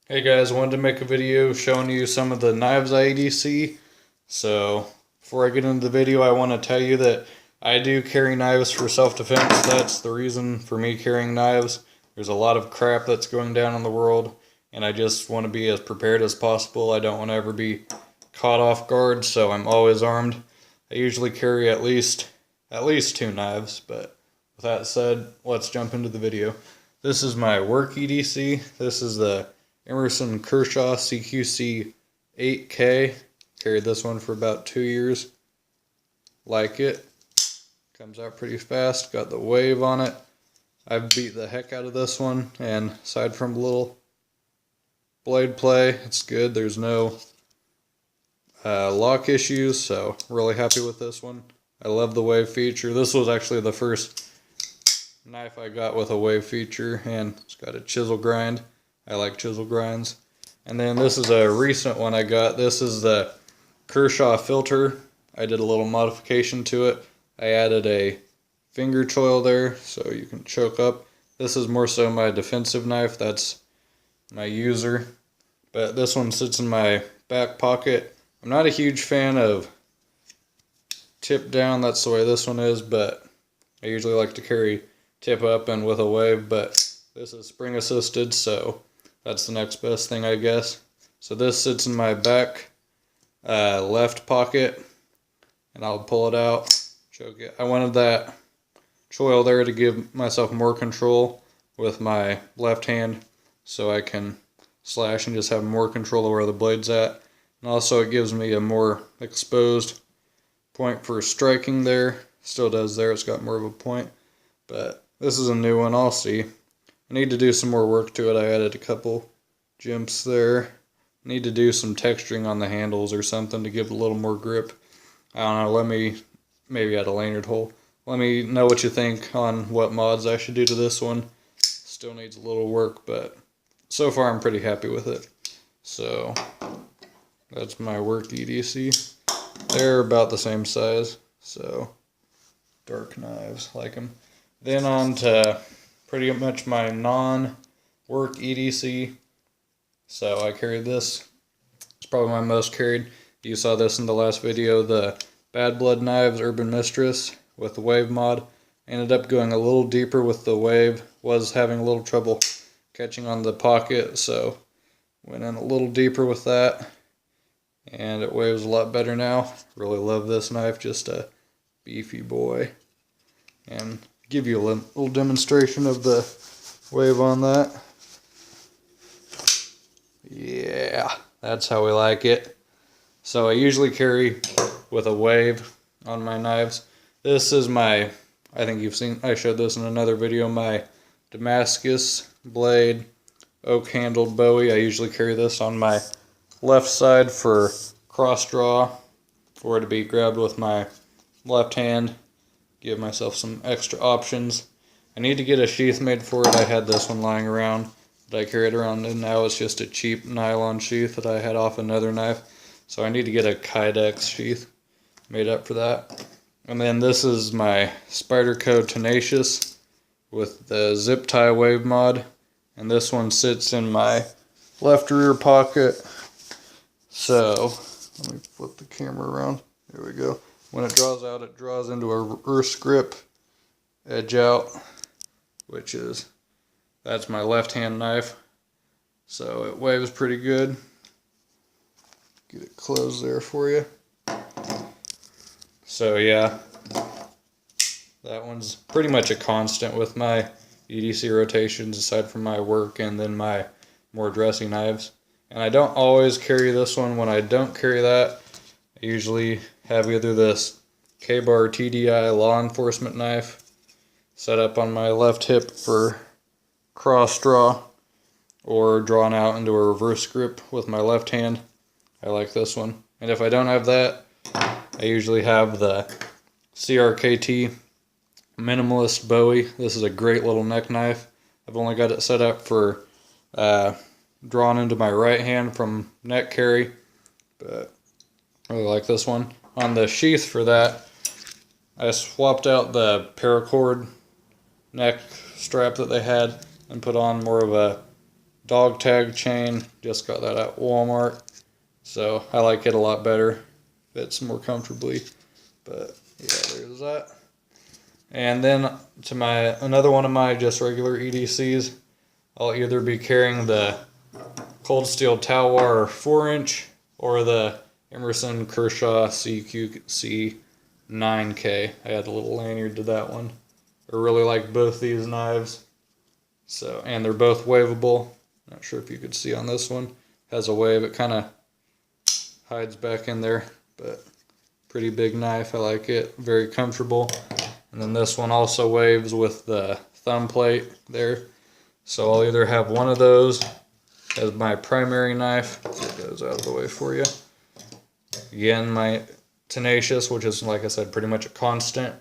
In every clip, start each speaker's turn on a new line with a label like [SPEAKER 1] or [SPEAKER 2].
[SPEAKER 1] Hey guys, wanted to make a video showing you some of the knives I EDC. So before I get into the video, I want to tell you that I do carry knives for self-defense. That's the reason for me carrying knives. There's a lot of crap that's going down in the world, and I just want to be as prepared as possible. I don't want to ever be caught off guard, so I'm always armed. I usually carry at least two knives, but with that said, let's jump into the video. This is my work EDC. This is the Emerson Kershaw CQC 8K. Carried this one for about 2 years. Like it. Comes out pretty fast. Got the wave on it. I've beat the heck out of this one, and aside from a little blade play, it's good. There's no lock issues, so really happy with this one. I love the wave feature. This was actually the first knife I got with a wave feature, and it's got a chisel grind. I like chisel grinds. And then this is a recent one I got. This is the Kershaw filter. I did a little modification to it. I added a finger choil there so you can choke up. This is more so my defensive knife. That's my user. But this one sits in my back pocket. I'm not a huge fan of tip down. That's the way this one is, but I usually like to carry tip up and with a wave, but this is spring assisted, so that's the next best thing, I guess. So this sits in my back left pocket, and I'll pull it out, choke it. I wanted that choil there to give myself more control with my left hand, so I can slash and just have more control of where the blade's at. And also it gives me a more exposed point for striking there. Still does there, it's got more of a point. But this is a new one, I'll see. I need to do some more work to it. I added a couple jumps there. Need to do some texturing on the handles or something to give it a little more grip. I don't know, let me maybe add a lanyard hole. Let me know what you think on what mods I should do to this one. Still needs a little work, but so far I'm pretty happy with it. So that's my work EDC. They're about the same size, so dark knives, like them. Then on to pretty much my non-work EDC. So I carried this. It's probably my most carried. You saw this in the last video, the Bad Blood Knives Urban Mistress with the wave mod. Ended up going a little deeper with the wave. Was having a little trouble catching on the pocket, so went in a little deeper with that. And it waves a lot better now. Really love this knife, just a beefy boy. And give you a little demonstration of the wave on that. Yeah, that's how we like it. So I usually carry with a wave on my knives. This is my, I think you've seen, I showed this in another video, my Damascus blade oak handled Bowie. I usually carry this on my left side for cross draw, for it to be grabbed with my left hand. Give myself some extra options. I need to get a sheath made for it. I had this one lying around that I carried around, and now it's just a cheap nylon sheath that I had off another knife. So I need to get a Kydex sheath made up for that. And then this is my Spyderco Tenacious with the zip tie wave mod, and this one sits in my left rear pocket. So let me flip the camera around. There we go. When it draws out, it draws into a reverse grip, edge out, which is, that's my left hand knife. So it waves pretty good. Get it closed there for you. So yeah, that one's pretty much a constant with my EDC rotations, aside from my work and then my more dressy knives. And I don't always carry this one. When I don't carry that, I usually have either this K-Bar TDI law enforcement knife set up on my left hip for cross draw, or drawn out into a reverse grip with my left hand. I like this one. And if I don't have that, I usually have the CRKT Minimalist Bowie. This is a great little neck knife. I've only got it set up for drawn into my right hand from neck carry, but I really like this one. On the sheath for that, I swapped out the paracord neck strap that they had and put on more of a dog tag chain. Just got that at Walmart. So I like it a lot better. Fits more comfortably. But yeah, there's that. And then to another one of my just regular EDCs, I'll either be carrying the Cold Steel Talwar 4-inch or the Emerson Kershaw CQC 9K. I had a little lanyard to that one. I really like both these knives. So, and they're both waveable. Not sure if you could see on this one. Has a wave. It kind of hides back in there, but pretty big knife. I like it. Very comfortable. And then this one also waves with the thumb plate there. So I'll either have one of those as my primary knife. Get those out of the way for you. Again, my Tenacious, which is, like I said, pretty much a constant.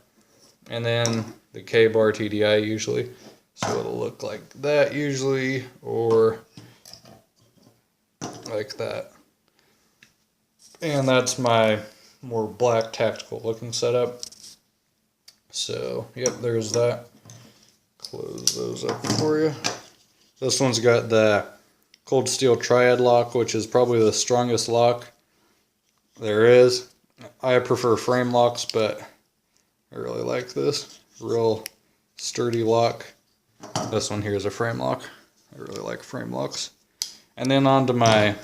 [SPEAKER 1] And then the K-bar TDI usually. So it'll look like that usually, or like that. And that's my more black tactical looking setup. So, yep, there's that. Close those up for you. This one's got the Cold Steel Triad lock, which is probably the strongest lock there is. I prefer frame locks, but I really like this. Real sturdy lock. This one here is a frame lock. I really like frame locks. And then on to my,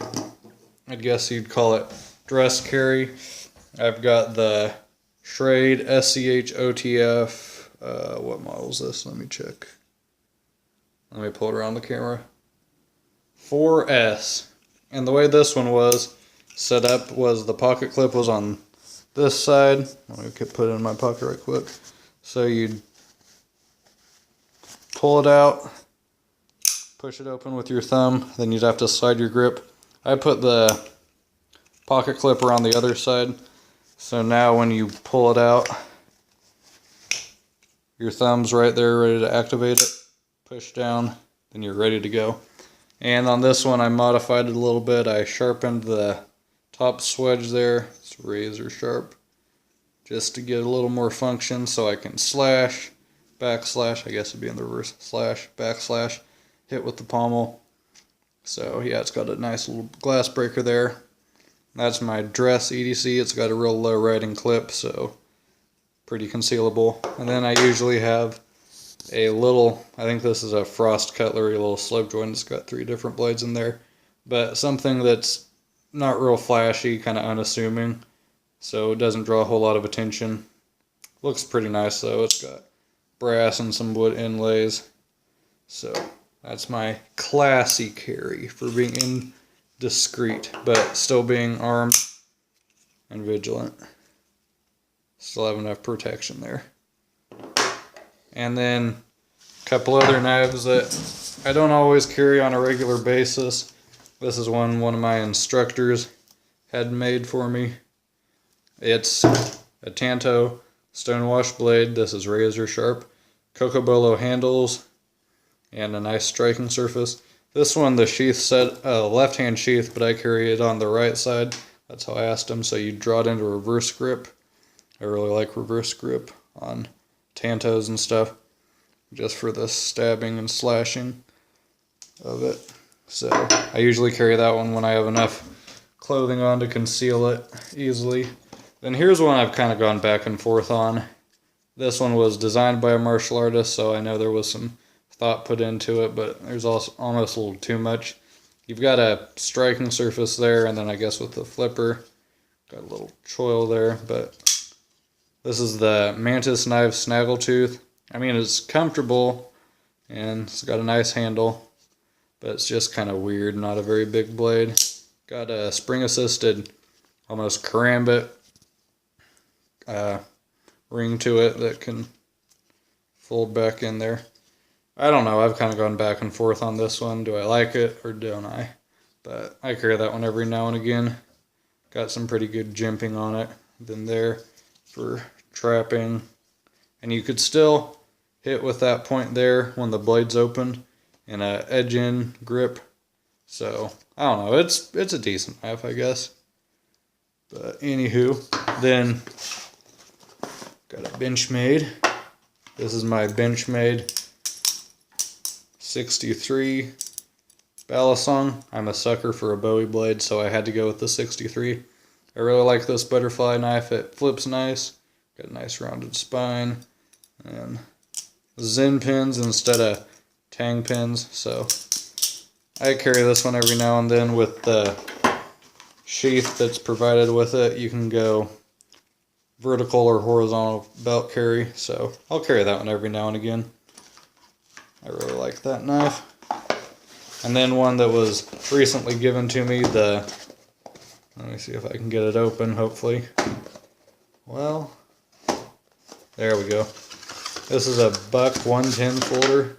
[SPEAKER 1] I guess you'd call it dress carry. I've got the Schrade SCH OTF, what model is this? Let me check. Let me pull it around the camera. 4S. And the way this one was set up was the pocket clip was on this side. Let me put it in my pocket right quick. So you'd pull it out, push it open with your thumb, then you'd have to slide your grip. I put the pocket clip around the other side. So now when you pull it out, your thumb's right there ready to activate it. Push down, then you're ready to go. And on this one I modified it a little bit. I sharpened the top swedge there. It's razor sharp. Just to get a little more function so I can slash, backslash, I guess it'd be in the reverse, slash, backslash, hit with the pommel. So yeah, it's got a nice little glass breaker there. That's my dress EDC. It's got a real low riding clip, so pretty concealable. And then I usually have a little, I think this is a Frost Cutlery little slip joint. It's got 3 different blades in there. But something that's not real flashy, kind of unassuming, so it doesn't draw a whole lot of attention. Looks pretty nice though. It's got brass and some wood inlays. So that's my classy carry for being indiscreet, but still being armed and vigilant. Still have enough protection there. And then a couple other knives that I don't always carry on a regular basis. This is one of my instructors had made for me. It's a Tanto stonewash blade. This is razor sharp. Cocobolo handles and a nice striking surface. This one, the sheath set left-hand sheath, but I carry it on the right side. That's how I asked him. So you draw it into reverse grip. I really like reverse grip on Tantos and stuff, just for the stabbing and slashing of it. So I usually carry that one when I have enough clothing on to conceal it easily. Then here's one I've kind of gone back and forth on. This one was designed by a martial artist, so I know there was some thought put into it, but there's also almost a little too much. You've got a striking surface there, and then I guess with the flipper, got a little choil there, but this is the Mantis Knife Snaggletooth. I mean, it's comfortable, and it's got a nice handle, but it's just kind of weird, not a very big blade. Got a spring-assisted, almost karambit ring to it that can fold back in there. I don't know, I've kind of gone back and forth on this one. Do I like it or don't I? But I carry that one every now and again. Got some pretty good jimping on it. Then there for trapping. And you could still hit with that point there when the blade's open and a edge-in grip. So, I don't know, it's a decent knife, I guess. But anywho, then got a Benchmade. This is my Benchmade 63 Balisong. I'm a sucker for a Bowie blade, so I had to go with the 63. I really like this butterfly knife. It flips nice. Got a nice rounded spine. And Zen pins instead of Tang pins. So I carry this one every now and then with the sheath that's provided with it. You can go vertical or horizontal belt carry. So I'll carry that one every now and again. I really like that knife. And then one that was recently given to me, let me see if I can get it open, hopefully. Well, there we go. This is a Buck 110 folder,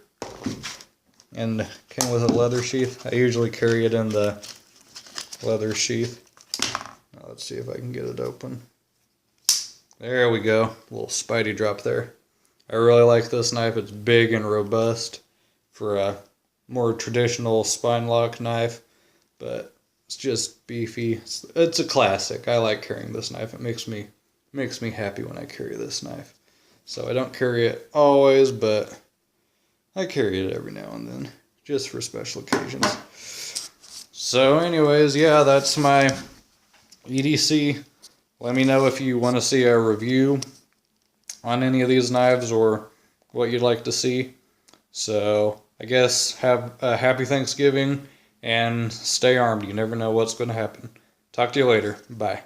[SPEAKER 1] and came with a leather sheath. I usually carry it in the leather sheath. Now let's see if I can get it open. There we go, a little Spidey drop there. I really like this knife. It's big and robust for a more traditional spine lock knife, but it's just beefy. It's a classic. I like carrying this knife. It makes me happy when I carry this knife. So I don't carry it always, but I carry it every now and then, just for special occasions. So anyways, yeah, that's my EDC. Let me know if you want to see a review on any of these knives or what you'd like to see. So I guess have a happy Thanksgiving and stay armed. You never know what's going to happen. Talk to you later. Bye.